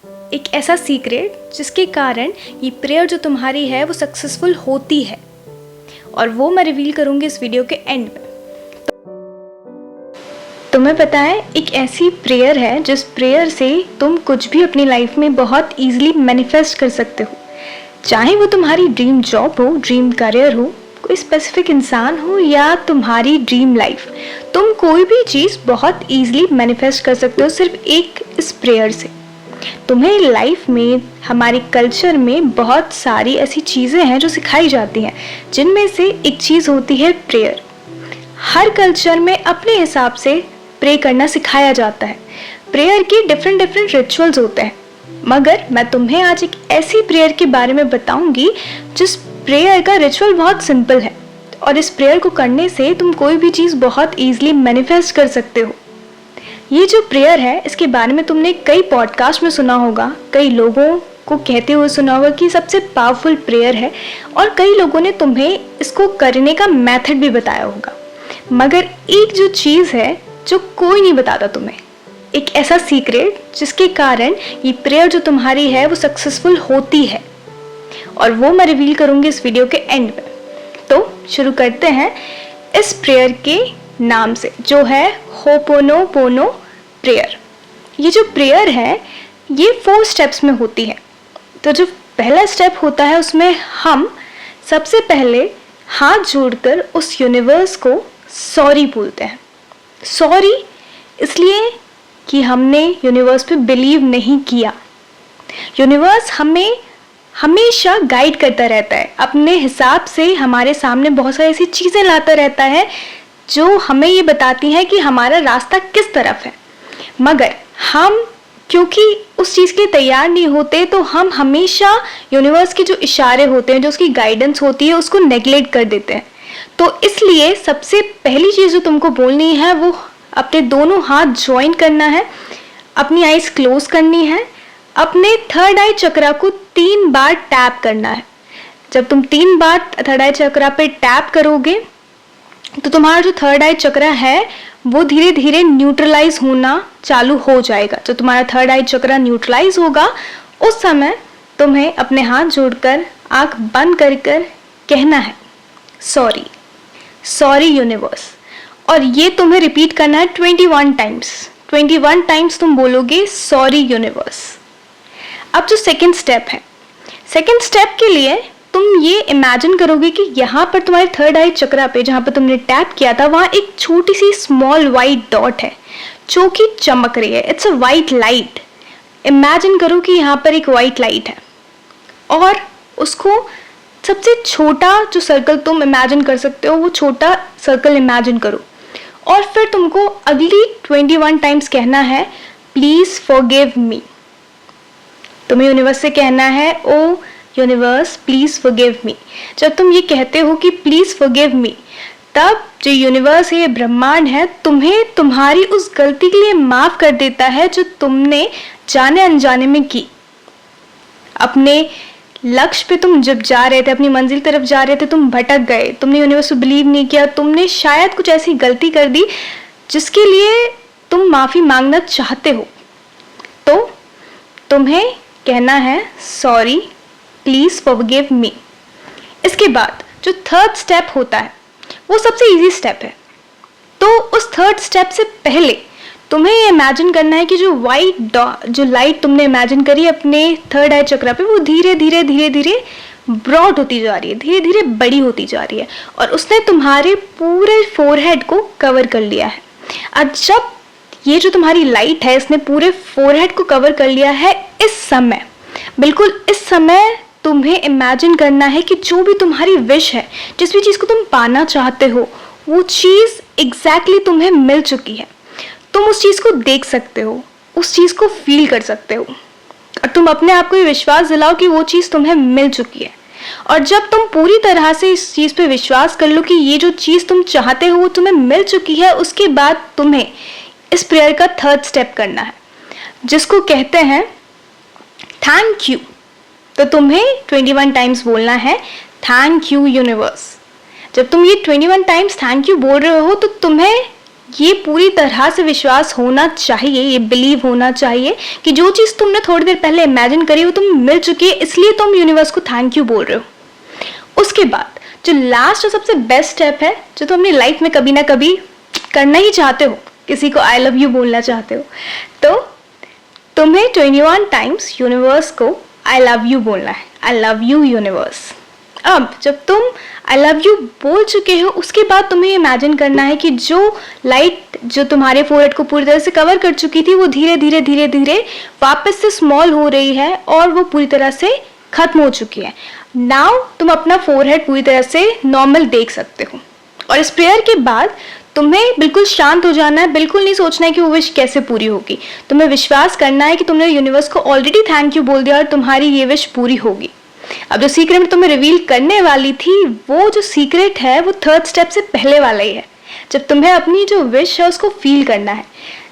एक ऐसा सीक्रेट जिसके कारण ये प्रेयर जो तुम्हारी है वो सक्सेसफुल होती है, और वो मैं रिवील करूँगी इस वीडियो के एंड में। तुम्हें पता है, एक ऐसी प्रेयर है जिस प्रेयर से तुम कुछ भी अपनी लाइफ में बहुत ईजिली मैनिफेस्ट कर सकते हो। चाहे वो तुम्हारी ड्रीम जॉब हो, ड्रीम करियर हो, कोई स्पेसिफिक इंसान हो, या तुम्हारी ड्रीम लाइफ, तुम कोई भी चीज़ बहुत ईजिली मैनिफेस्ट कर सकते हो सिर्फ एक इस प्रेयर से। तुम्हें लाइफ में, हमारे कल्चर में बहुत सारी ऐसी चीज़ें हैं जो सिखाई जाती हैं, जिनमें से एक चीज़ होती है प्रेयर। हर कल्चर में अपने हिसाब से प्रे करना सिखाया जाता है। प्रेयर के डिफरेंट रिचुअल्स होते हैं, मगर मैं तुम्हें आज एक ऐसी प्रेयर के बारे में बताऊंगी जिस प्रेयर का रिचुअल बहुत सिंपल है, और इस प्रेयर को करने से तुम कोई भी चीज़ बहुत ईजिली मैनिफेस्ट कर सकते हो। ये जो प्रेयर है, इसके बारे में तुमने कई पॉडकास्ट में सुना होगा, कई लोगों को कहते हुए सुना होगा कि सबसे पावरफुल प्रेयर है, और कई लोगों ने तुम्हें इसको करने का मेथड भी बताया होगा। मगर एक जो चीज़ है जो कोई नहीं बताता तुम्हें, एक ऐसा सीक्रेट जिसके कारण ये प्रेयर जो तुम्हारी है वो सक्सेसफुल होती है, और वो मैं रिवील करूँगी इस वीडियो के एंड में। तो शुरू करते हैं इस प्रेयर के नाम से, जो है होपोनोपोनो प्रेयर। ये जो प्रेयर है ये 4 स्टेप्स में होती है। तो जो पहला स्टेप होता है उसमें हम सबसे पहले हाथ जोड़कर उस यूनिवर्स को सॉरी बोलते हैं। सॉरी इसलिए कि हमने यूनिवर्स पे बिलीव नहीं किया। यूनिवर्स हमें हमेशा गाइड करता रहता है, अपने हिसाब से हमारे सामने बहुत सारी ऐसी चीज़ें लाता रहता है जो हमें ये बताती हैं कि हमारा रास्ता किस तरफ है। मगर हम क्योंकि उस चीज़ के लिए तैयार नहीं होते, तो हम हमेशा यूनिवर्स के जो इशारे होते हैं, जो उसकी गाइडेंस होती है, उसको नेग्लेक्ट कर देते हैं। तो इसलिए सबसे पहली चीज़ जो तुमको बोलनी है वो अपने दोनों हाथ ज्वाइन करना है, अपनी आइज़ क्लोज करनी है, अपने थर्ड आई चक्रा को 3 बार टैप करना है। जब तुम 3 बार थर्ड आई चक्रा पे टैप करोगे तो तुम्हारा जो थर्ड आई चक्रा है वो धीरे धीरे न्यूट्रलाइज होना चालू हो जाएगा। जो तुम्हारा थर्ड आई चक्रा न्यूट्रलाइज होगा, उस समय तुम्हें अपने हाथ जोड़कर आंख बंद कर कहना है सॉरी, सॉरी यूनिवर्स। और ये तुम्हें रिपीट करना है 21 टाइम्स। 21 टाइम्स तुम बोलोगे सॉरी यूनिवर्स। अब जो सेकेंड स्टेप है, सेकेंड स्टेप के लिए तुम ये इमेजिन करोगे कि यहाँ पर तुम्हारे थर्ड आई चक्रा पे, जहाँ पर तुमने टैप किया था, वहाँ एक छोटी सी स्मॉल वाइट डॉट है जो कि चमक रही है। It's a white light. Imagine करो कि यहाँ पर एक वाइट लाइट है, और उसको सबसे छोटा जो सर्कल तुम इमेजिन कर सकते हो वो छोटा सर्कल इमेजिन करो, और फिर तुमको अगली 21 टाइम्स कहना है प्लीज फॉरगिव मी। तुम्हें यूनिवर्स से कहना है ओ यूनिवर्स प्लीज फॉरगिव मी। जब तुम ये कहते हो कि प्लीज फॉरगिव मी, तब जो यूनिवर्स है, ये ब्रह्मांड है, तुम्हें तुम्हारी उस गलती के लिए माफ कर देता है जो तुमने जाने अनजाने में की। अपने लक्ष्य पे तुम जब जा रहे थे, अपनी मंजिल तरफ जा रहे थे, तुम भटक गए, तुमने यूनिवर्स को बिलीव नहीं किया, तुमने शायद कुछ ऐसी गलती कर दी जिसके लिए तुम माफी मांगना चाहते हो। तो तुम्हें कहना है सॉरी प्लीज फॉरगिव मी। इसके बाद जो थर्ड स्टेप होता है वो सबसे इजी स्टेप है। तो उस थर्ड स्टेप से पहले तुम्हें ये इमेजिन करना है कि जो जो लाइट तुमने इमेजिन करी अपने थर्ड आई चक्रा पे, वो धीरे धीरे ब्रॉड होती जा रही है, धीरे धीरे बड़ी होती जा रही है, और उसने तुम्हारे पूरे फोरहेड को कवर कर लिया है। अब जब ये जो तुम्हारी लाइट है इसने पूरे फोरहेड को कवर कर लिया है, इस समय, बिल्कुल इस समय तुम्हें इमेजिन करना है कि जो भी तुम्हारी विश है, जिस भी चीज़ को तुम पाना चाहते हो, वो चीज़ एग्जैक्टली तुम्हें मिल चुकी है। तुम उस चीज़ को देख सकते हो, उस चीज़ को फील कर सकते हो, और तुम अपने आप को ये विश्वास दिलाओ कि वो चीज़ तुम्हें मिल चुकी है। और जब तुम पूरी तरह से इस चीज़ पे विश्वास कर लो कि ये जो चीज़ तुम चाहते हो वो तुम्हें मिल चुकी है, उसके बाद तुम्हें इस प्रेयर का थर्ड स्टेप करना है, जिसको कहते हैं थैंक यू। तो तुम्हें 21 टाइम्स बोलना है थैंक यू यूनिवर्स। जब तुम ये 21 टाइम्स थैंक यू बोल रहे हो, तो तुम्हें ये पूरी तरह से विश्वास होना चाहिए, ये बिलीव होना चाहिए कि जो चीज़ तुमने थोड़ी देर पहले इमेजिन करी वो तुम मिल चुकी है, इसलिए तुम यूनिवर्स को थैंक यू बोल रहे हो। उसके बाद जो लास्ट और सबसे बेस्ट स्टेप है, जो तुम अपनी लाइफ में कभी ना कभी करना ही चाहते हो, किसी को आई लव यू बोलना चाहते हो, तो तुम्हें 21 टाइम्स यूनिवर्स को आई लव यू बोलना है। I love you universe. अब जब तुम आई लव यू बोल चुके हो, उसके बाद तुम्हें इमेजिन करना है कि जो लाइट जो तुम्हारे फोरहेड को पूरी तरह से कवर कर चुकी थी वो धीरे धीरे धीरे धीरे वापस से स्मॉल हो रही है और वो पूरी तरह से खत्म हो चुकी है। नाउ तुम अपना फोरहेड पूरी तरह से नॉर्मल देख सकते हो। और इस प्रेयर के बाद तुम्हें बिल्कुल शांत हो जाना है, बिल्कुल नहीं सोचना है कि वो विश कैसे पूरी होगी। तुम्हें विश्वास करना है कि तुमने यूनिवर्स को ऑलरेडी थैंक यू बोल दिया और तुम्हारी ये विश पूरी होगी। अब जो सीक्रेट मैं तुम्हें रिवील करने वाली थी, वो जो सीक्रेट है वो थर्ड स्टेप से पहले वाला ही है। जब तुम्हें अपनी जो विश है उसको फील करना है।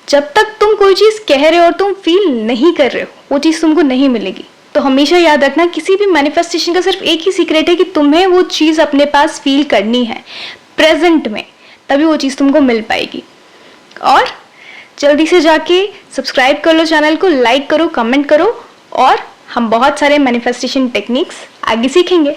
जब तक तुम कोई चीज़ कह रहे हो और तुम फील नहीं कर रहे हो, वो चीज़ तुमको नहीं मिलेगी। तो हमेशा याद रखना, किसी भी मैनिफेस्टेशन का सिर्फ एक ही सीक्रेट है कि तुम्हें वो चीज़ अपने पास फील करनी है प्रेजेंट में, तभी वो चीज़ तुमको मिल पाएगी। और जल्दी से जाके सब्सक्राइब कर लो चैनल को, लाइक करो, कमेंट करो, और हम बहुत सारे मैनिफेस्टेशन टेक्निक्स आगे सीखेंगे।